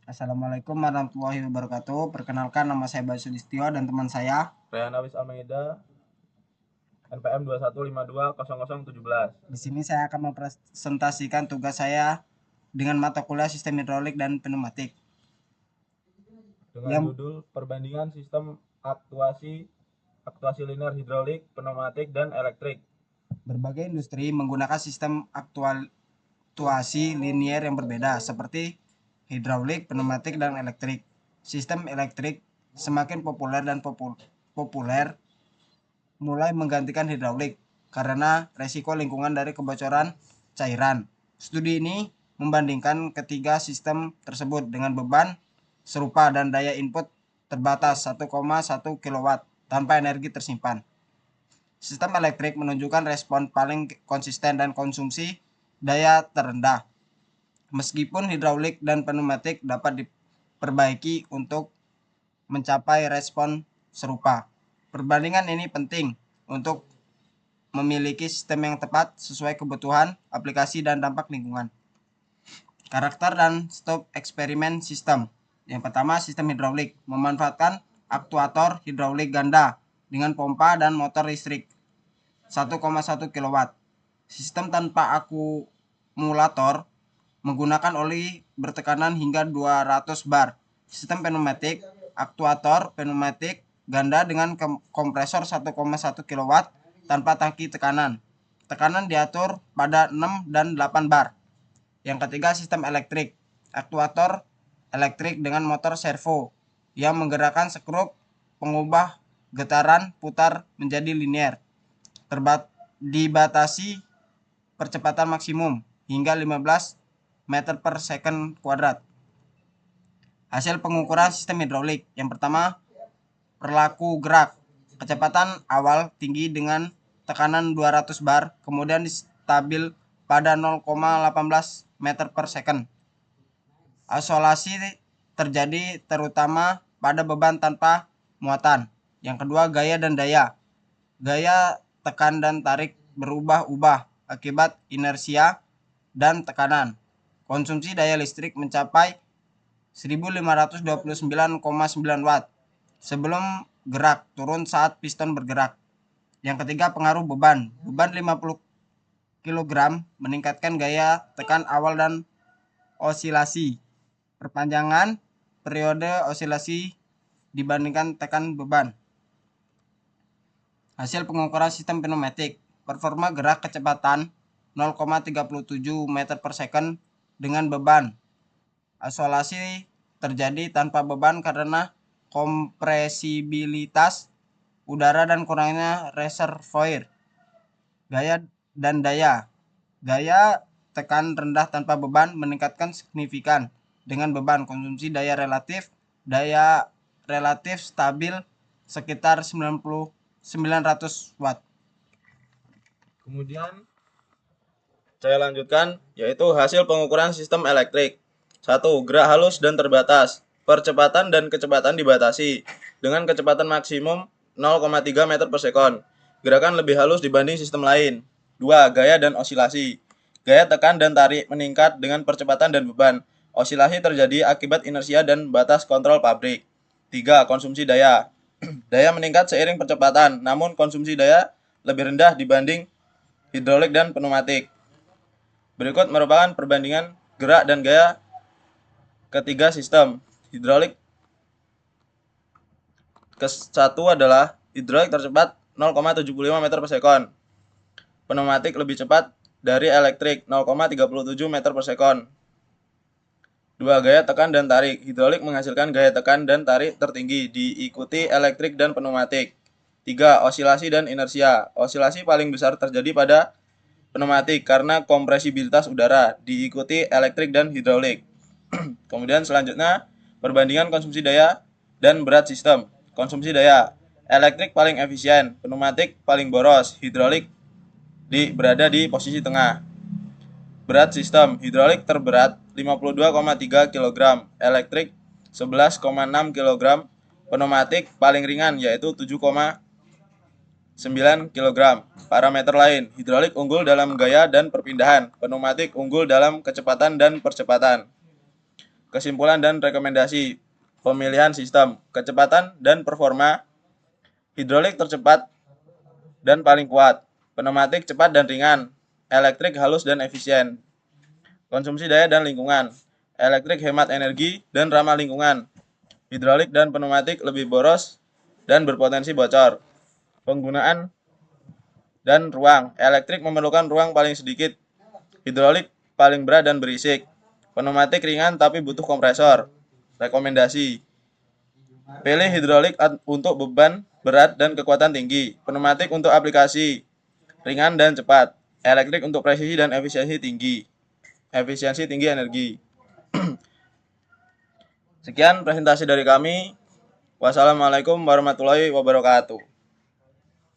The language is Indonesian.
Assalamualaikum warahmatullahi wabarakatuh. Perkenalkan, nama saya Bayu Sudistio dan teman saya. Rehan Awis Almeida, NPM 21520017. Di sini saya akan mempresentasikan tugas saya dengan mata kuliah Sistem Hidrolik dan Pneumatik. Dengan Yang judul Perbandingan Sistem Aktuasi Linear Hidrolik, Pneumatik, dan Elektrik. berbagai industri menggunakan sistem aktuasi linier yang berbeda seperti hidrolik, pneumatik, dan elektrik. Sistem elektrik semakin populer dan populer mulai menggantikan hidrolik karena resiko lingkungan dari kebocoran cairan. Studi ini membandingkan ketiga sistem tersebut dengan beban serupa dan daya input terbatas 1,1 kW tanpa energi tersimpan. Sistem elektrik menunjukkan respon paling konsisten dan konsumsi daya terendah. Meskipun hidrolik dan pneumatik dapat diperbaiki untuk mencapai respon serupa. Perbandingan ini penting untuk memiliki sistem yang tepat sesuai kebutuhan, aplikasi, dan dampak lingkungan. Karakter dan stop eksperimen sistem. Yang pertama, sistem hidrolik memanfaatkan aktuator hidrolik ganda dengan pompa dan motor listrik 1,1 kW. Sistem tanpa akumulator menggunakan oli bertekanan hingga 200 bar. Sistem pneumatik, aktuator pneumatik ganda dengan kompresor 1,1 kW tanpa tangki tekanan. Tekanan diatur pada 6 dan 8 bar. Yang ketiga, sistem elektrik, aktuator elektrik dengan motor servo yang menggerakkan skrup pengubah getaran putar menjadi linier. Dibatasi percepatan maksimum hingga 15 meter per second kuadrat. Hasil pengukuran sistem hidrolik. Yang pertama, perilaku gerak. Kecepatan awal tinggi dengan tekanan 200 bar, kemudian stabil pada 0,18 meter per second. Isolasi terjadi terutama pada beban tanpa muatan. Yang kedua, gaya dan daya. Gaya tekan dan tarik berubah-ubah akibat inersia dan tekanan. Konsumsi daya listrik mencapai 1529,9 watt sebelum gerak, turun saat piston bergerak. Yang ketiga, pengaruh beban. Beban 50 kg meningkatkan gaya tekan awal dan osilasi. Perpanjangan periode osilasi dibandingkan tekan beban. Hasil pengukuran sistem pneumatik. Performa gerak kecepatan 0,37 meter per second dengan beban. Isolasi terjadi tanpa beban karena kompresibilitas udara dan kurangnya reservoir. Gaya dan daya. Gaya tekan rendah tanpa beban meningkatkan signifikan dengan beban. Konsumsi daya relatif stabil sekitar 900 watt. Kemudian saya lanjutkan, yaitu hasil pengukuran sistem elektrik. 1. Gerak halus dan terbatas. Percepatan dan kecepatan dibatasi dengan kecepatan maksimum 0,3 meter per second. Gerakan lebih halus dibanding sistem lain. 2. Gaya dan osilasi. Gaya tekan dan tarik meningkat dengan percepatan dan beban. Osilasi terjadi akibat inersia dan batas kontrol pabrik. 3. Konsumsi daya. Daya meningkat seiring percepatan, namun konsumsi daya lebih rendah dibanding hidrolik dan pneumatik. Berikut merupakan perbandingan gerak dan gaya ketiga sistem. Hidrolik ke-1 adalah hidrolik tercepat 0,75 meter per second. Pneumatik lebih cepat dari elektrik 0,37 meter per second. 2. Gaya tekan dan tarik. Hidrolik menghasilkan gaya tekan dan tarik tertinggi, diikuti elektrik dan pneumatik. 3. Osilasi dan inersia. Osilasi paling besar terjadi pada pneumatik karena kompresibilitas udara, diikuti elektrik dan hidrolik. Kemudian selanjutnya, perbandingan konsumsi daya dan berat sistem. Konsumsi daya. Elektrik paling efisien, pneumatik paling boros, hidrolik berada di posisi tengah. Berat sistem. Hidrolik terberat 52,3 kg, elektrik 11,6 kg, pneumatik paling ringan yaitu 7,9 kg. Parameter lain. Hidrolik unggul dalam gaya dan perpindahan, pneumatik unggul dalam kecepatan dan percepatan. Kesimpulan dan rekomendasi pemilihan sistem, kecepatan dan performa. Hidrolik tercepat dan paling kuat, pneumatik cepat dan ringan, elektrik halus dan efisien. Konsumsi daya dan lingkungan, elektrik hemat energi dan ramah lingkungan, hidrolik dan pneumatik lebih boros dan berpotensi bocor. Penggunaan dan ruang, elektrik memerlukan ruang paling sedikit, hidrolik paling berat dan berisik, pneumatik ringan tapi butuh kompresor. Rekomendasi: pilih hidrolik untuk beban berat dan kekuatan tinggi, pneumatik untuk aplikasi ringan dan cepat, elektrik untuk presisi dan efisiensi tinggi energi. Sekian presentasi dari kami. Wassalamualaikum warahmatullahi wabarakatuh.